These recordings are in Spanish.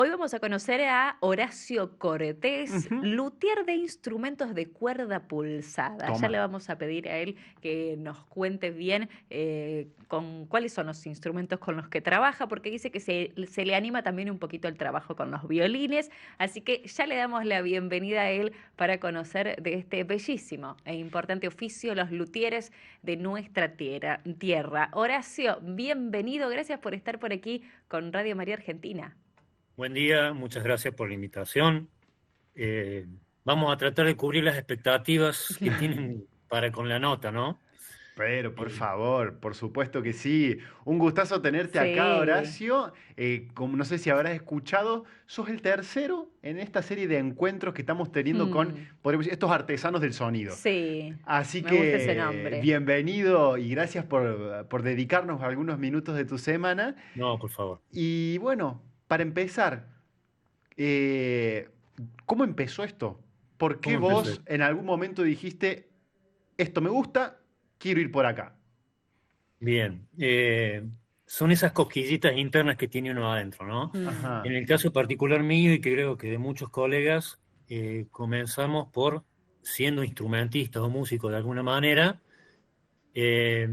Hoy vamos a conocer a Horacio Cortés, Ujú. luthier de instrumentos de cuerda pulsada. Ya le Toma. vamos a pedir a él que nos cuente bien con cuáles son los instrumentos con los que trabaja, porque dice que se le anima también un poquito el trabajo con los violines. Así que ya le damos la bienvenida a él para conocer de este bellísimo e importante oficio, los luthieres de nuestra tierra. Horacio, bienvenido. Gracias por estar por aquí con Radio María Argentina. Buen día, muchas gracias por la invitación. Eh, Vamos a tratar de cubrir las expectativas que tienen para con la nota, ¿no? Pero por Eh, favor, por supuesto que sí. Un gustazo tenerte acá, Sí. Horacio. Como no sé si habrás escuchado, sos el tercero en esta serie de encuentros que estamos teniendo con, Mm, podríamos decir, estos artesanos del sonido. sí, Así me gusta ese que nombre. bienvenido y gracias por dedicarnos algunos minutos de tu semana. no, por favor. Y bueno, para empezar, eh, ¿cómo empezó esto? ¿Por qué ¿Cómo empezó vos esto? en algún momento dijiste, esto me gusta, quiero ir por acá? Bien, son esas cosquillitas internas que tiene uno adentro, ¿no? Mm, En Ajá. el caso particular mío y que creo que de muchos colegas, comenzamos por siendo instrumentistas o músicos de alguna manera, eh,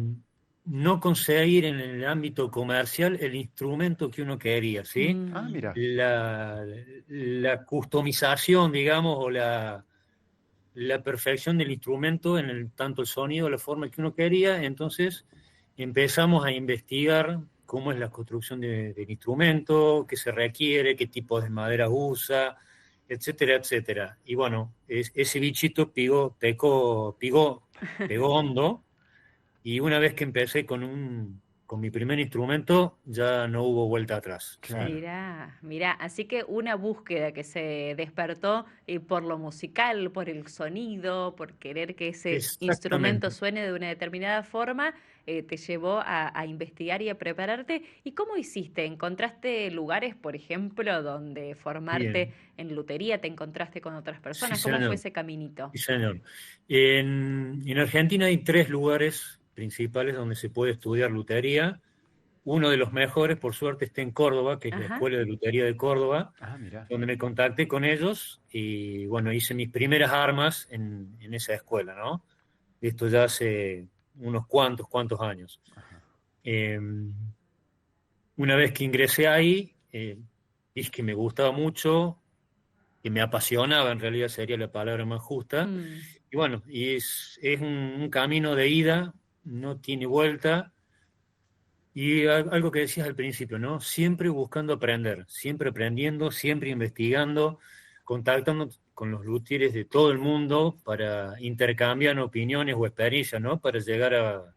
no conseguir en el ámbito comercial el instrumento que uno quería, ¿sí? Ah, mm, mira. La customización, digamos, o la perfección del instrumento en tanto el sonido, la forma que uno quería. Entonces empezamos a investigar cómo es la construcción del instrumento, qué se requiere, qué tipo de madera usa, etcétera, etcétera. Y bueno, ese bichito pegó hondo, y una vez que empecé con mi primer instrumento, ya no hubo vuelta atrás, ¿sí? Claro. mirá, así que una búsqueda que se despertó por lo musical, por el sonido, por querer que ese instrumento Exactamente. suene de una determinada forma, te llevó a investigar y a prepararte. ¿Y cómo hiciste? ¿Encontraste lugares, por ejemplo, donde formarte Bien. en lutería? ¿Te encontraste con otras Sí, personas? ¿Cómo fue señor. ese caminito? Sí, señor. En Argentina hay tres lugares principales donde se puede estudiar lutería. Uno de los mejores, por suerte, está en Córdoba, que es la Ajá. Escuela de Lutería de Córdoba, Ah, mira. donde me contacté con ellos y bueno, hice mis primeras armas en esa escuela, ¿no? Esto ya hace unos cuantos años. Ajá. Eh, una vez que ingresé ahí, dije que me gustaba mucho, que me apasionaba, en realidad sería la palabra más justa. Mm, Y bueno, es un camino de ida, no tiene vuelta. Y algo que decías al principio, ¿no? Siempre buscando aprender, siempre aprendiendo, siempre investigando, contactando con los luthieres de todo el mundo para intercambiar opiniones o experiencias, ¿no? Para llegar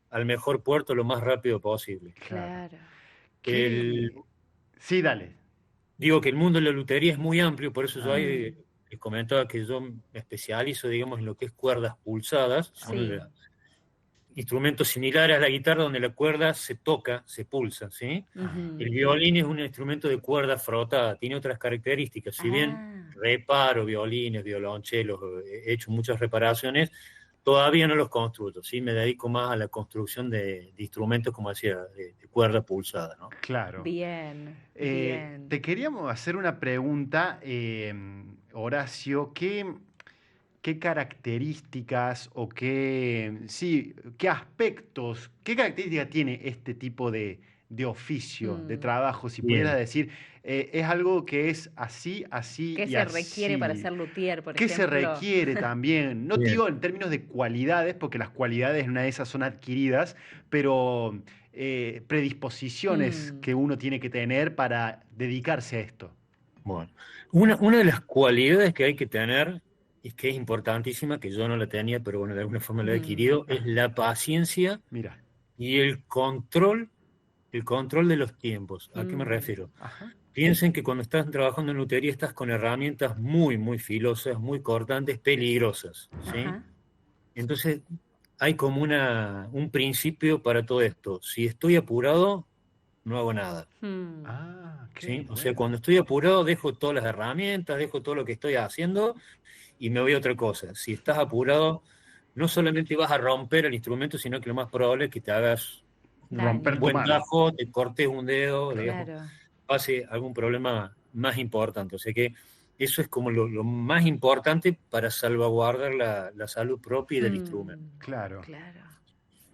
al mejor puerto lo más rápido posible. Claro. claro. El, ¿Qué? Sí, dale. Digo que el mundo de la lutería es muy amplio, por eso yo Ah, ahí Mm, les comentaba que yo me especializo, digamos, en lo que es cuerdas pulsadas, son sí. instrumentos similares a la guitarra donde la cuerda se toca, se pulsa, ¿sí? ah. El Ujú. violín es un instrumento de cuerda frotada, tiene otras características. Si bien Ah. reparo violines, violonchelos, he hecho muchas reparaciones, todavía no los construyo, ¿sí? Me dedico más a la construcción de instrumentos, como decía, de cuerda pulsada, ¿no? Claro. Bien, bien. Te queríamos hacer una pregunta, Horacio. ¿Qué características o sí, qué aspectos, qué características tiene este tipo de oficio, de Mm. trabajo? Si pudieras Bien, decir, es algo que es así, así ¿Qué y se requiere para así. ser luthier, por ¿Qué se ejemplo? requiere también? No te bien, digo en términos de cualidades, porque las cualidades en una de esas son adquiridas, pero predisposiciones Mm, que uno tiene que tener para dedicarse a esto. bueno. Una de las cualidades que hay que tener, y que es importantísima, que yo no la tenía, pero bueno, de alguna forma la he mm, adquirido, es Ah, la paciencia mira. y el control de los tiempos. ¿A qué me mm. refiero? Ajá. Piensen que cuando estás trabajando en lutería estás con herramientas muy, muy filosas, muy cortantes, peligrosas, ¿sí? Ajá. Entonces, hay como un principio para todo esto. Si estoy apurado, no hago nada, Mm, Ah, ¿sí? ok, O sea, bueno. cuando estoy apurado, dejo todas las herramientas, dejo todo lo que estoy haciendo y me voy a otra cosa. Si estás apurado, no solamente vas a romper el instrumento, sino que lo más probable es que te hagas un Romper daño. tu buen mano. tajo, te cortes un dedo, digamos, Claro. pase algún problema más importante. O sea que eso es como lo más importante para salvaguardar la salud propia y del instrumento. Claro. Claro.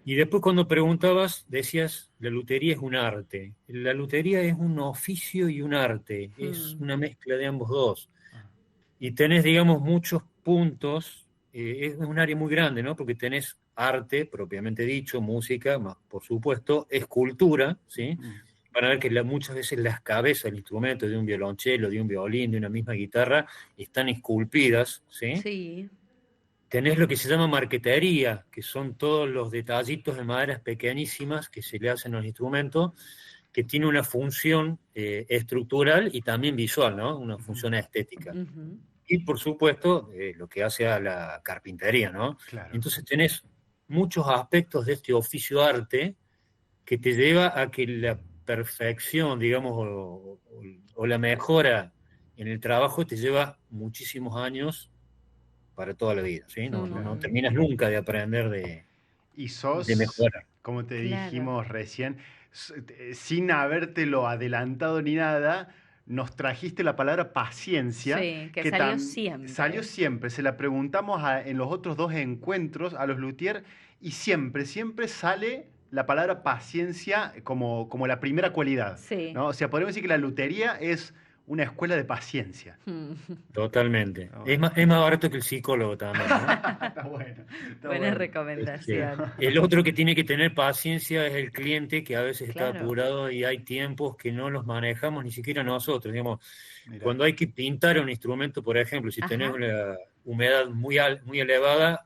Y después cuando preguntabas, decías, la lutería es un arte. La lutería es un oficio y un arte, es una mezcla de ambos dos. Y tenés, digamos, muchos puntos, es un área muy grande, ¿no? Porque tenés arte, propiamente dicho, música, más, por supuesto, escultura, ¿sí? Van a ver que muchas veces las cabezas del instrumento, de un violonchelo, de un violín, de una misma guitarra, están esculpidas, ¿sí? Sí. Tenés lo que se llama marquetería, que son todos los detallitos de maderas pequeñísimas que se le hacen a los instrumentos, que tiene una función estructural y también visual, ¿no? Una función estética. Y por supuesto, lo que hace a la carpintería, ¿no? Claro. Entonces tenés muchos aspectos de este oficio arte que te lleva a que la perfección, digamos, o la mejora en el trabajo te lleva muchísimos años para toda la vida, ¿sí? No terminas nunca de aprender Y de sos, mejorar. como te Claro. dijimos recién, sin habértelo adelantado ni nada, nos trajiste la palabra paciencia. Sí, que salió siempre. Salió siempre. Se la preguntamos en los otros dos encuentros a los luthier y siempre sale la palabra paciencia como la primera cualidad. Sí. ¿no? O sea, podemos decir que la lutería es una escuela de paciencia. Totalmente. Ah, Es bueno. más barato que el psicólogo también, ¿no? Está bueno. Está Buena bueno. recomendación. El otro que tiene que tener paciencia es el cliente, que a veces está Claro. apurado y hay tiempos que no los manejamos ni siquiera nosotros. Digamos, Mirá. cuando hay que pintar un instrumento, por ejemplo, si Ajá. tenés una humedad muy elevada,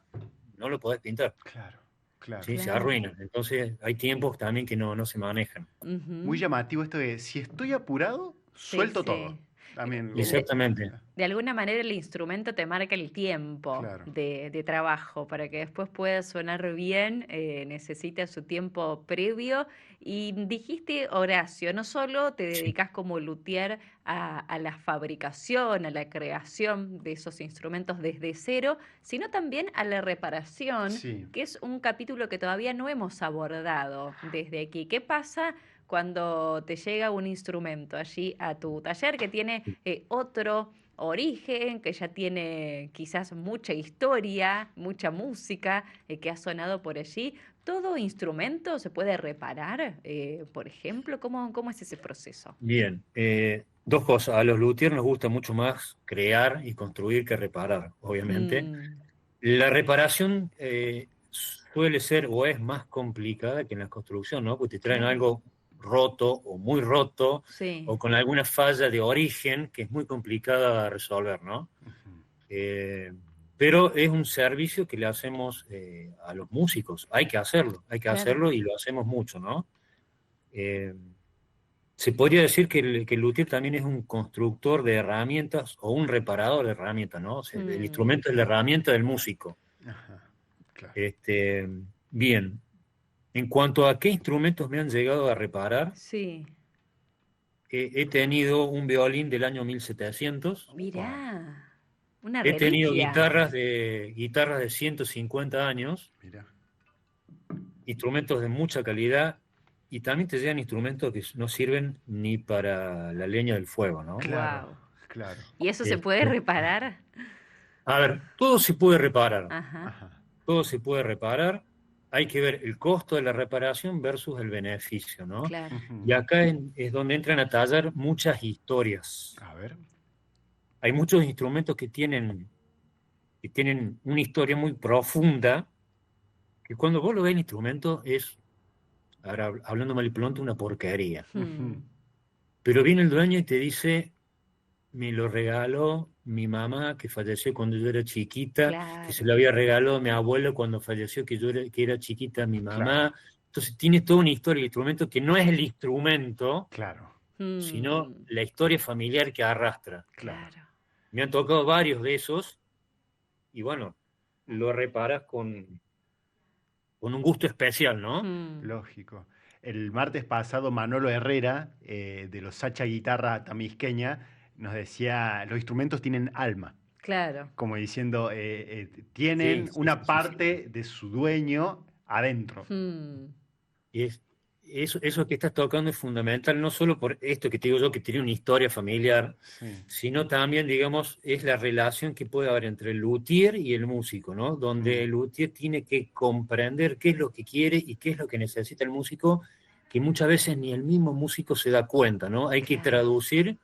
no lo podés pintar. Claro, claro. ¿Sí? Se Claro. arruina. Entonces hay tiempos también que no se manejan. Muy llamativo esto de si estoy apurado, Sí, suelto sí. todo. También Exactamente. De alguna manera el instrumento te marca el tiempo Claro. de trabajo para que después pueda sonar bien, necesita su tiempo previo. Y dijiste, Horacio, no solo te dedicas como luthier a la fabricación, a la creación de esos instrumentos desde cero, sino también a la reparación, Sí. que es un capítulo que todavía no hemos abordado desde aquí. ¿Qué pasa cuando te llega un instrumento allí a tu taller que tiene otro origen, que ya tiene quizás mucha historia, mucha música que ha sonado por allí? ¿Todo instrumento se puede reparar, por ejemplo? ¿Cómo es ese proceso? Bien, dos cosas. A los luthiers nos gusta mucho más crear y construir que reparar, obviamente. La reparación suele ser o es más complicada que en la construcción, ¿no? Porque te traen Claro. algo roto o muy roto Sí. o con alguna falla de origen que es muy complicada de resolver, ¿no? Pero es un servicio que le hacemos a los músicos. Hay que Claro. hacerlo y lo hacemos mucho, ¿no? Se podría decir que el luthier también es un constructor de herramientas o un reparador de herramientas, ¿no? O sea, el instrumento es la herramienta del músico. Ajá, claro. Bien, en cuanto a qué instrumentos me han llegado a reparar, Sí. he tenido un violín del año 1700, Mirá, una he tenido reliquia. guitarras de 150 años, Mira. instrumentos de mucha calidad, y también te llegan instrumentos que no sirven ni para la leña del fuego, ¿no? Claro, Wow. claro. ¿Y eso se puede reparar? A ver, todo se puede reparar, Ajá. Ajá. todo se puede reparar. Hay que ver el costo de la reparación versus el beneficio, ¿no? Claro. Ujú. Y acá es donde entran a tallar muchas historias. A ver. Hay muchos instrumentos que tienen una historia muy profunda, que cuando vos lo ves el instrumento es, ahora hablando mal y pronto, una porquería. Pero viene el dueño y te dice, me lo regaló mi mamá, que falleció cuando yo era chiquita, Claro. que se lo había regalado mi abuelo cuando falleció, que era chiquita mi mamá. Claro. Entonces tiene toda una historia el instrumento que no es el instrumento, Claro. sino la historia familiar que arrastra. Claro. Me han tocado varios de esos y bueno, lo reparas con un gusto especial, ¿no? Lógico. El martes pasado Manolo Herrera, de los Sacha Guitarra Tamisqueña, nos decía, los instrumentos tienen alma. Claro. Como diciendo, tienen Sí, una sí. parte de su dueño adentro. Y eso que estás tocando es fundamental, no solo por esto que te digo yo, que tiene una historia familiar, Sí. sino también, digamos, es la relación que puede haber entre el luthier y el músico, ¿no? Donde el luthier tiene que comprender qué es lo que quiere y qué es lo que necesita el músico, que muchas veces ni el mismo músico se da cuenta, ¿no? Hay que Claro. traducir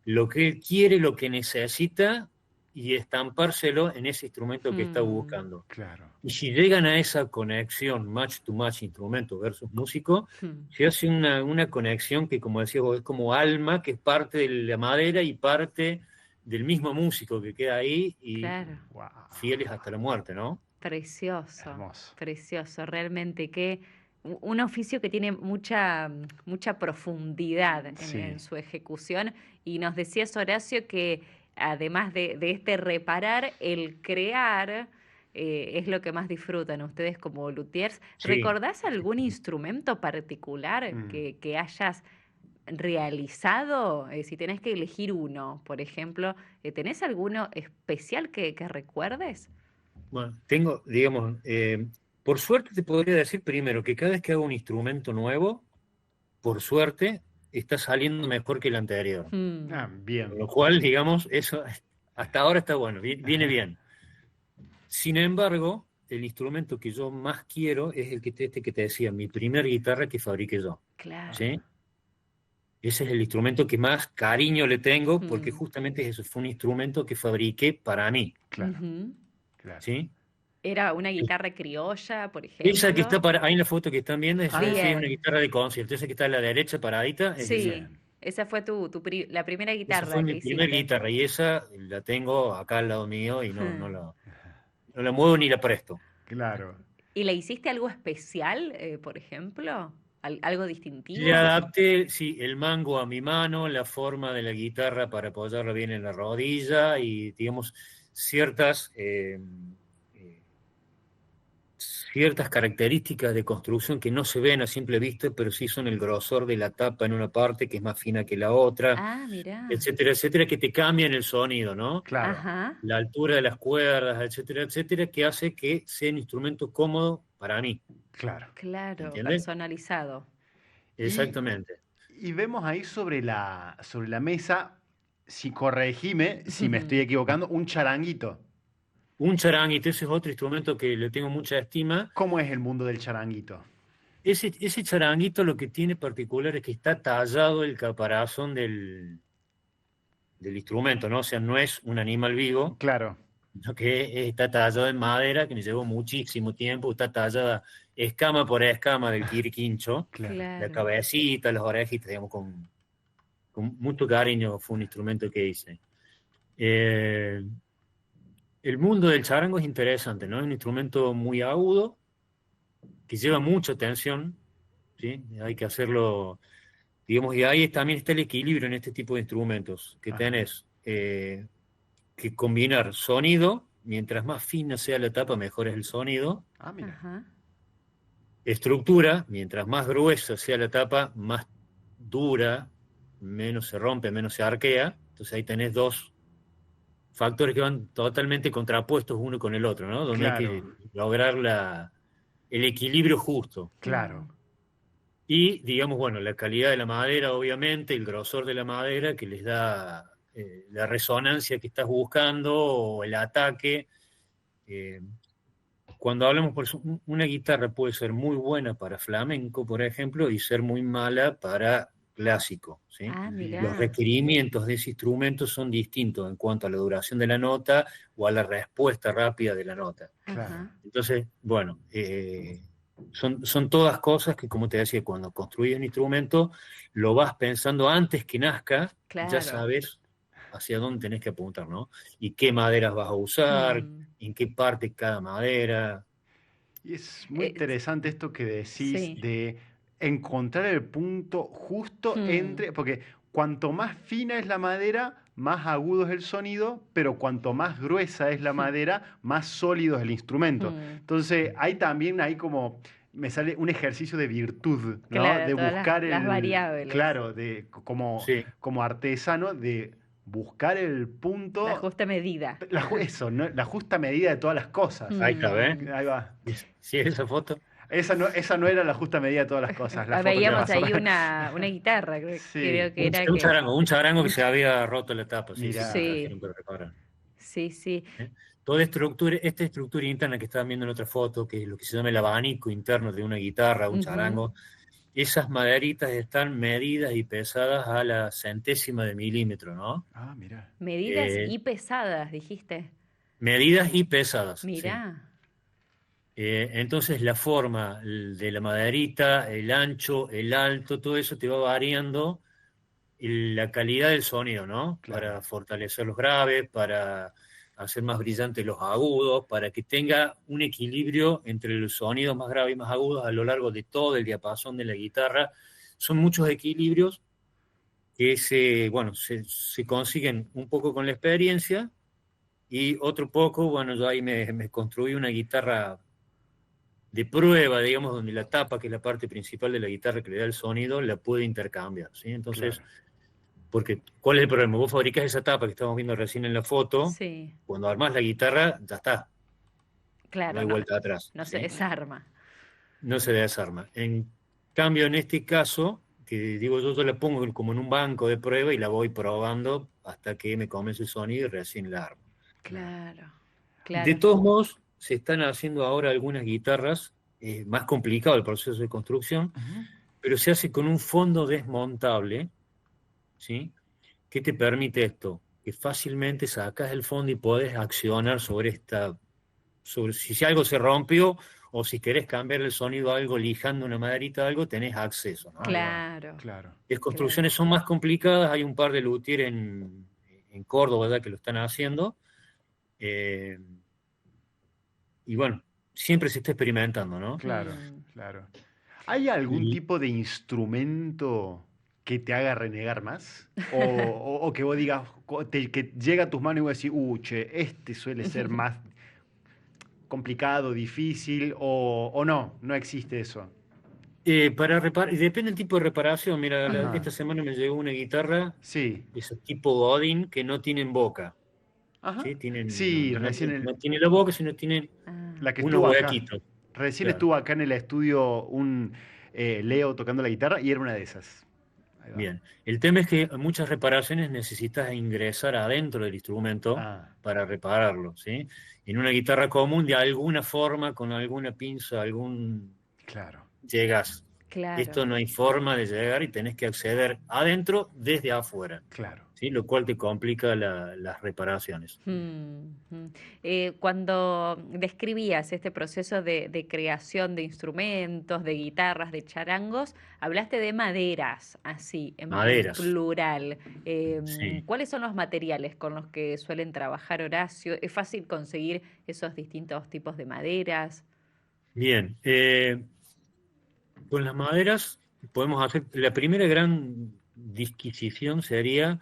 lo que él quiere, lo que necesita y estampárselo en ese instrumento que está buscando. Claro. Y si llegan a esa conexión, match to match, instrumento versus músico, Mm. se hace una conexión que, como decía vos, es como alma, que es parte de la madera y parte del mismo músico que queda ahí y Claro. Wow. fieles hasta la muerte, ¿no? Precioso, Hermoso. precioso, realmente que un oficio que tiene mucha, mucha profundidad Sí. en su ejecución. Y nos decías, Horacio, que además de este reparar, el crear es lo que más disfrutan ustedes como luthiers. Sí. ¿Recordás algún instrumento particular que hayas realizado? Si tenés que elegir uno, por ejemplo, ¿tenés alguno especial que recuerdes? Bueno, tengo, digamos, por suerte te podría decir primero que cada vez que hago un instrumento nuevo, por suerte, está saliendo mejor que el anterior. Ah, bien. Con lo cual, digamos, eso hasta ahora está bueno, viene bien. Sin embargo, el instrumento que yo más quiero es este que te decía, mi primer guitarra que fabriqué yo. Claro. ¿Sí? Ese es el instrumento que más cariño le tengo, porque Mm. justamente eso fue un instrumento que fabriqué para mí. Claro. Ujú. Claro. ¿Sí? ¿Era una guitarra criolla, por ejemplo? Esa que está ahí en la foto que están viendo, Ah, sí, es una Bien. guitarra de concierto. Esa que está a la derecha paradita, es esa. Sí, Bien. esa fue la primera Esa guitarra fue que mi primer hiciste. guitarra y esa la tengo acá al lado mío y no la muevo ni la presto. Claro. ¿Y le hiciste algo especial, por ejemplo? ¿Algo Le distintivo? adapté, sí, el mango a mi mano, la forma de la guitarra para apoyarla bien en la rodilla y, digamos, ciertas, ciertas características de construcción que no se ven a simple vista, pero sí son el grosor de la tapa en una parte que es más fina que la otra, Ah, mirá. etcétera, que te cambian el sonido, ¿no? Claro. Ajá, La altura de las cuerdas, etcétera, que hace que sea un instrumento cómodo para mí. Claro. claro, ¿Entiendes? personalizado. Exactamente. Y vemos ahí sobre la mesa, si corregime, si me estoy equivocando, un charanguito. Un charanguito, ese es otro instrumento que le tengo mucha estima. ¿Cómo es el mundo del charanguito? Ese charanguito lo que tiene particular es que está tallado el caparazón del instrumento, ¿no? O sea, no es un animal vivo, Claro. sino que está tallado en madera, que me llevó muchísimo tiempo, está tallada escama por escama del quirquincho, Claro. la Claro. cabecita, las orejitas, digamos, con mucho cariño fue un instrumento que hice. El mundo del charango es interesante, ¿no? Es un instrumento muy agudo, que lleva mucha atención, ¿sí? Hay que hacerlo, digamos, y ahí también está el equilibrio en este tipo de instrumentos, que Ajá. tenés que combinar sonido, mientras más fina sea la tapa, mejor es el sonido, Ah, mira. Ajá. estructura, mientras más gruesa sea la tapa, más dura, menos se rompe, menos se arquea, entonces ahí tenés dos factores que van totalmente contrapuestos uno con el otro, ¿no? Donde hay que Claro. lograr el equilibrio justo. Claro. Y, digamos, bueno, la calidad de la madera, obviamente, el grosor de la madera que les da la resonancia que estás buscando o el ataque. Cuando hablamos, por eso, una guitarra puede ser muy buena para flamenco, por ejemplo, y ser muy mala para clásico, ¿sí? Ah, Bien. Los mirá. requerimientos de ese instrumento son distintos en cuanto a la duración de la nota o a la respuesta rápida de la nota. Claro. Ajá. Entonces, bueno, son todas cosas que, como te decía, cuando construyes un instrumento, lo vas pensando antes que nazca, Claro. ya sabes hacia dónde tenés que apuntar, ¿no? Y qué maderas vas a usar, en qué parte cada madera. Y es muy Eh, interesante esto que decís sí. de encontrar el punto justo entre, porque cuanto más fina es la madera, más agudo es el sonido, pero cuanto más gruesa es la madera, más sólido es el instrumento. Entonces, hay como, me sale un ejercicio de virtud, ¿no? Claro, De todas buscar las variables. claro, Sí. como artesano, de buscar el punto, La justa medida. eso, ¿no? La justa medida de todas las cosas. Ahí está, ¿ves? Ahí va. ¿Sí es esa foto? Esa no era la justa medida de todas las cosas. La foto que Veíamos vas a ahí ver. una guitarra, Sí. creo que era Un charango que se había roto la tapa, sí, sí, Mirá. sí, Sí, trajeron para reparar. sí. ¿Eh? Toda esta estructura interna que estaban viendo en otra foto, que es lo que se llama el abanico interno de una guitarra, un Ujú. charango, esas maderitas están medidas y pesadas a la centésima de milímetro, ¿no? Ah, mirá. Medidas Eh, y pesadas, dijiste. medidas y pesadas, sí. Mirá, Entonces la forma de la maderita, el ancho, el alto, todo eso te va variando la calidad del sonido, ¿no? Claro. Para fortalecer los graves, para hacer más brillantes los agudos, para que tenga un equilibrio entre los sonidos más graves y más agudos a lo largo de todo el diapasón de la guitarra. Son muchos equilibrios que se consiguen un poco con la experiencia y otro poco, bueno, yo ahí me construí una guitarra de prueba, digamos, donde la tapa, que es la parte principal de la guitarra que le da el sonido, la puede intercambiar, ¿sí? Entonces, Claro. porque, ¿cuál es el problema? Vos fabricás esa tapa que estamos viendo recién en la foto, sí, cuando armás la guitarra, ya está, no claro, hay no, vuelta atrás, no se ¿sí? desarma. No se desarma. En cambio, en este caso, que digo yo la pongo como en un banco de prueba y la voy probando hasta que me convence el sonido y recién la armo. Claro, De claro. todos modos, se están haciendo ahora algunas guitarras, más complicado el proceso de construcción, Ujú. pero se hace con un fondo desmontable, ¿sí? ¿Qué te permite esto? Que fácilmente sacas el fondo y podés accionar sobre si algo se rompió o si querés cambiar el sonido a algo, lijando una maderita a algo, tenés acceso, ¿no? Ahí va. Claro, Claro. Las claro. construcciones son más complicadas, hay un par de luthier en Córdoba ya que lo están haciendo, eh, y bueno, siempre se está experimentando, ¿no? Claro, Mm. claro. ¿Hay algún Y, tipo de instrumento que te haga renegar más? O que vos digas, que llega a tus manos y vos decís, che, este suele ser más complicado, difícil, o no existe eso. para reparar, depende del tipo de reparación. Mira, Ajá, esta semana me llegó una guitarra sí, de ese tipo Godin que no tienen boca, ajá. ¿sí? Sí, recién No tiene la boca, sino tienen Ah, la que unos estuvo acá. huequitos. Recién Claro. estuvo acá en el estudio un Leo tocando la guitarra y era una de esas. Ahí va. Bien. El tema es que muchas reparaciones necesitas ingresar adentro del instrumento Ah, para repararlo, ¿sí? En una guitarra común, de alguna forma, con alguna pinza, claro, llegas. claro. Esto no hay forma de llegar y tenés que acceder adentro desde afuera, claro. ¿sí? Lo cual te complica las reparaciones. Mm, mm. Cuando describías este proceso de creación de instrumentos, de guitarras, de charangos, hablaste de maderas, así, en Maderas, plural. sí. ¿Cuáles son los materiales con los que suelen trabajar Horacio? ¿Es fácil conseguir esos distintos tipos de maderas? Bien. Con las maderas podemos hacer, la primera gran disquisición sería,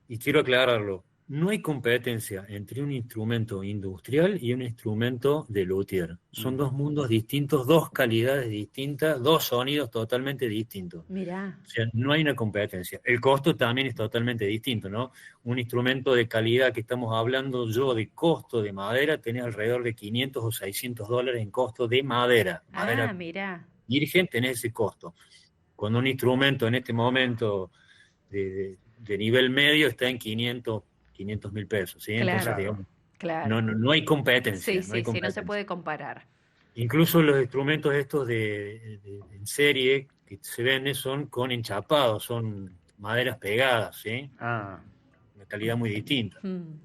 y quiero aclararlo, no hay competencia entre un instrumento industrial y un instrumento de luthier. Son Mm, dos mundos distintos, dos calidades distintas, dos sonidos totalmente distintos. Mirá. O sea, no hay una competencia. El costo también es totalmente distinto, ¿no? Un instrumento de calidad que estamos hablando yo de costo de madera, tenés alrededor de 500 o 600 dólares en costo de madera. Ah, Madera mirá. virgen, tenés ese costo. Con un instrumento en este momento de nivel medio está en 500.000 pesos, ¿sí? Entonces, Claro, claro, digamos, claro. no hay Sí, competencia, no hay sí, sí, no se competencia. puede comparar. Incluso los instrumentos estos en serie que se venden son con enchapados, son maderas pegadas, ¿sí? ah, Una calidad muy distinta. Mm.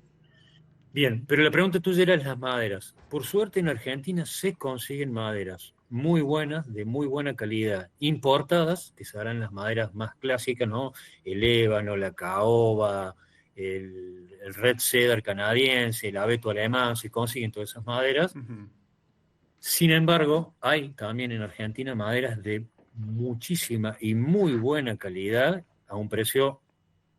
Bien, pero la pregunta tuya era las maderas. Por suerte en Argentina se consiguen maderas muy buenas, de muy buena calidad, importadas, que serán las maderas más clásicas, ¿no? El ébano, la caoba, el red cedar canadiense, el abeto alemán, se consiguen todas esas maderas. ujú, Sin embargo, hay también en Argentina maderas de muchísima y muy buena calidad a un precio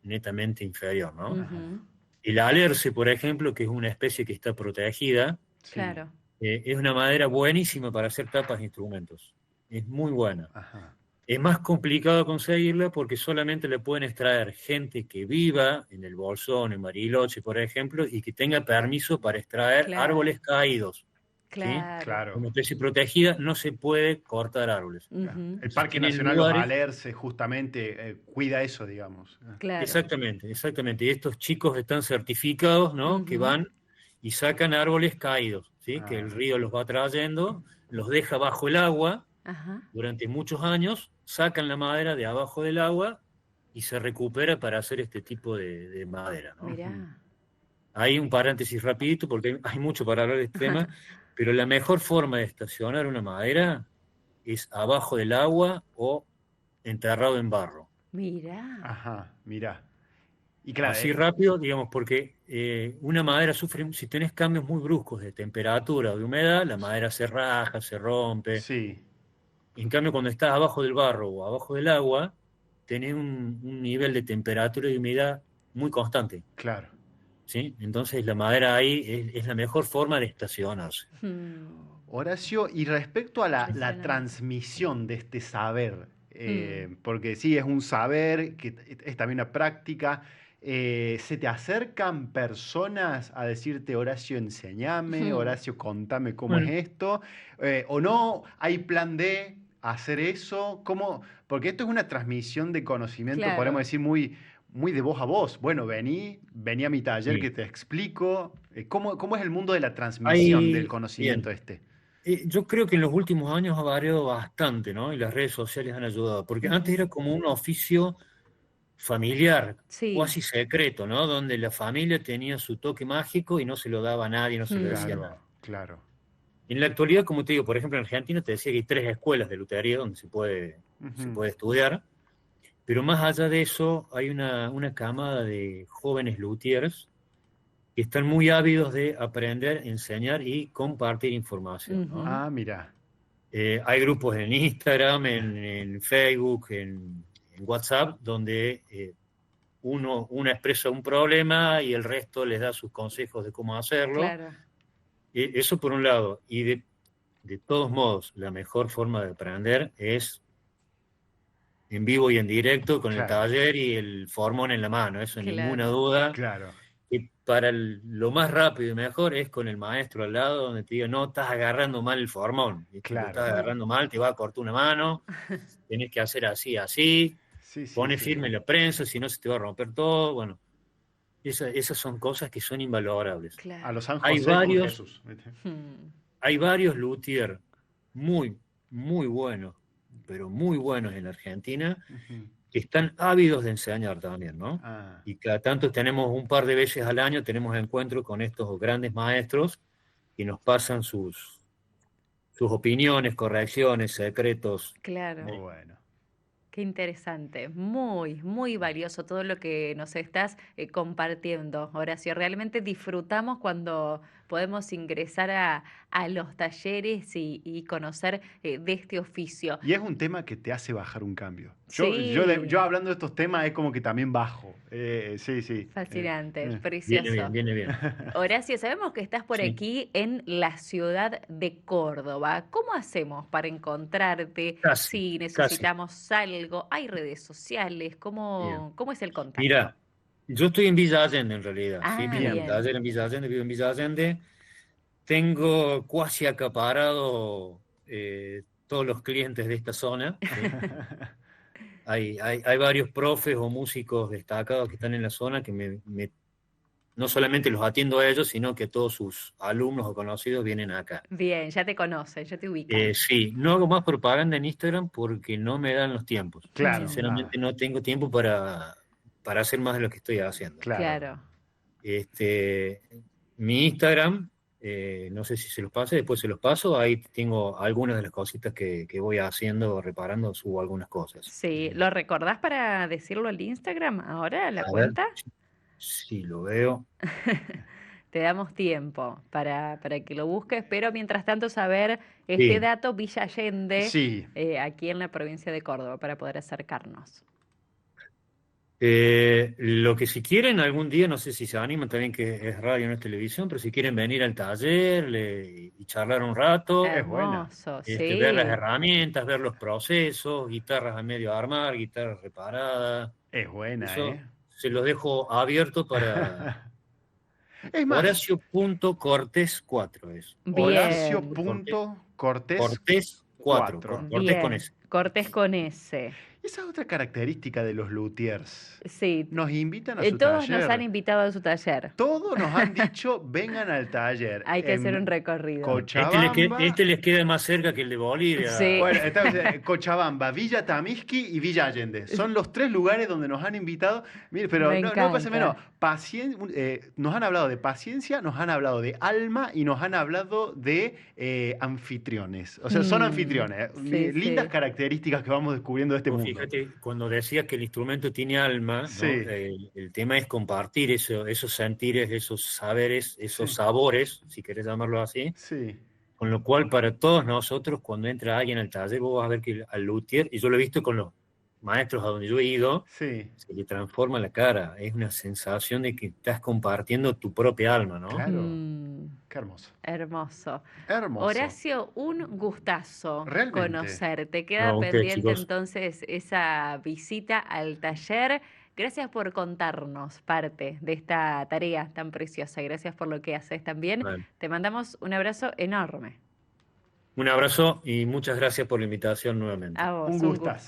netamente inferior, ¿no? ajá, Ujú. El alerce, por ejemplo, que es una especie que está protegida, sí, Claro. es una madera buenísima para hacer tapas de instrumentos. Es muy buena. ajá, Es más complicado conseguirla porque solamente le pueden extraer gente que viva en el Bolsón, en Bariloche, por ejemplo, y que tenga permiso para extraer Claro. árboles caídos. Claro. Claro. Como especie protegida no se puede cortar árboles. Ujú. El Parque Tienen Nacional Los lugares- Alerces justamente cuida eso, digamos. Claro. Exactamente, exactamente. Y estos chicos están certificados, ¿no? Que Ujú. van y sacan árboles caídos, ¿sí? Que el Ah. río los va trayendo, los deja bajo el agua Ajá. durante muchos años, sacan la madera de abajo del agua y se recupera para hacer este tipo de madera, ¿no? Mirá. Hay un paréntesis rapidito porque hay mucho para hablar de este tema, pero la mejor forma de estacionar una madera es abajo del agua o enterrado en barro. Mirá. Ajá, mirá. Y claro, Así rápido, digamos, porque una madera sufre, si tenés cambios muy bruscos de temperatura o de humedad, la madera se raja, se rompe. sí, En cambio, cuando estás abajo del barro o abajo del agua, tenés un nivel de temperatura y humedad muy constante, claro. ¿sí? Entonces la madera ahí es la mejor forma de estacionarse. Hmm. Horacio, y respecto a la Impresionante. transmisión de este saber, Mm. porque sí, es un saber que es también una práctica, ¿se te acercan personas a decirte, Horacio, enséñame, Hmm. Horacio, contame cómo es Bueno, esto? ¿O no hay plan de hacer eso? ¿Cómo? Porque esto es una transmisión de conocimiento, podemos Claro. decir, muy de voz a voz. Bueno, vení a mi taller que sí. te explico. ¿Cómo es el mundo de la transmisión del Bien. conocimiento este? Yo creo que en los últimos años ha variado bastante, ¿no? Y las redes sociales han ayudado, porque antes Ujú. era como un oficio familiar, Sí. cuasi secreto, ¿no? Donde la familia tenía su toque mágico y no se lo daba a nadie, no se lo decía a Hmm. Claro, nadie. claro. En la actualidad, como te digo, por ejemplo, en Argentina te decía que hay 3 escuelas de lutería donde se Ujú. puede estudiar, pero más allá de eso, hay una camada de jóvenes luthiers que están muy ávidos de aprender, enseñar y compartir información, ¿no? Ujú. Ah, mira. Hay grupos en Instagram, en Facebook, en WhatsApp, donde uno expresa un problema y el resto les da sus consejos de cómo hacerlo. Claro. Eso por un lado. Y de todos modos, la mejor forma de aprender es en vivo y en directo con el Claro, taller y el formón en la mano, eso ninguna Claro. duda. claro, Y para lo más rápido y mejor es con el maestro al lado, donde te diga, no, estás agarrando mal el formón, ¿viste? Lo estás claro. Mm. agarrando mal, te va a cortar una mano, tenés que hacer así, así, Sí, sí, pone sí. firme la prensa, si no se te va a romper todo. Bueno, esas son cosas que son invalorables. A Claro. los San Hay José con varios, Jesús. ¿Viste? Hmm. hay varios luthier muy, muy buenos, pero muy buenos en Argentina, Ujú. que están ávidos de enseñar también, ¿no? Ah, Y cada tanto tenemos un par de veces al año, tenemos encuentros con estos grandes maestros que nos pasan sus opiniones, correcciones, secretos. Claro. muy bueno. Qué interesante, muy, muy valioso todo lo que nos estás compartiendo, Horacio. Realmente disfrutamos cuando podemos ingresar a los talleres y conocer de este oficio. Y es un tema que te hace bajar un cambio. Yo Sí, hablando de estos temas es como que también bajo. Sí, sí. fascinante, Viene bien, precioso. viene bien. Horacio, sabemos que estás por Sí, aquí en la ciudad de Córdoba. ¿Cómo hacemos para encontrarte casi, si casi. necesitamos algo? ¿Hay redes sociales? Bien. ¿Cómo es el contacto? Mira, yo estoy en Villa Allende en realidad, ¿sí? Ah, Tengo un Bien. bien. taller en Villa Allende, vivo en Villa Allende. Tengo cuasi acaparado todos los clientes de esta zona, ¿sí? Hay varios profes o músicos destacados que están en la zona que no solamente los atiendo a ellos, sino que todos sus alumnos o conocidos vienen acá. Bien, ya te conocen, ya te ubican. Sí, no hago más propaganda en Instagram porque no me dan los tiempos. Claro, Mm, ah, Sinceramente no tengo tiempo para hacer más de lo que estoy haciendo. claro. claro. Este, mi Instagram, no sé si se los pase, después se los paso, ahí tengo algunas de las cositas que voy haciendo, reparando, subo algunas cosas. Sí, ¿lo recordás para decirlo al Instagram ahora, la A ver cuenta? si lo veo. Te damos tiempo para que lo busques, pero mientras tanto saber este Sí, dato, Villa Allende, Sí, aquí en la provincia de Córdoba, para poder acercarnos. lo que si quieren algún día, no sé si se animan también, que es radio, no es televisión, pero si quieren venir al taller y charlar un rato, es buena. Hermoso, ver las sí. herramientas, ver los procesos, guitarras a medio armar, guitarras reparadas, Es buena, eso ¿eh? se los dejo abierto Es más, Horacio.cortés4 es. Bien. Horacio.cortés Cortés 4. 4. Cortés con Bien. S. Cortés con S. Esa es otra característica de los luthiers. Sí. Nos invitan a su Todos taller. nos han invitado a su taller. Todos nos han dicho, vengan al taller. Hay que hacer En un recorrido. Cochabamba. Este les queda más cerca que el de Bolivia. Sí. Bueno, Cochabamba, Villa Tamisqui y Villa Allende. Son los 3 lugares donde nos han invitado. Mire, pero Me no pasa encanta. menos. Nos han hablado de paciencia, nos han hablado de alma y nos han hablado de anfitriones. O sea, son anfitriones. Sí, Lindas sí. características que vamos descubriendo de este Vos mundo. fíjate, cuando decías que el instrumento tiene alma, ¿no? Sí. El tema es compartir esos sentires, esos saberes, esos Sí. sabores, si querés llamarlo así. Sí. Con lo cual, para todos nosotros, cuando entra alguien al taller, vos vas a ver que al luthier, y yo lo he visto con los maestros a donde yo he ido, Sí. se le transforma la cara. Es una sensación de que estás compartiendo tu propia alma, ¿no? Claro. Mm, Qué hermoso. hermoso. Hermoso. Horacio, un gustazo Realmente. conocerte. Queda No, ustedes, pendiente chicos. entonces esa visita al taller. Gracias por contarnos parte de esta tarea tan preciosa. Gracias por lo que haces también. Bueno, Te mandamos un abrazo enorme. un abrazo y muchas gracias por la invitación nuevamente. A vos, Un un gusto. gustazo.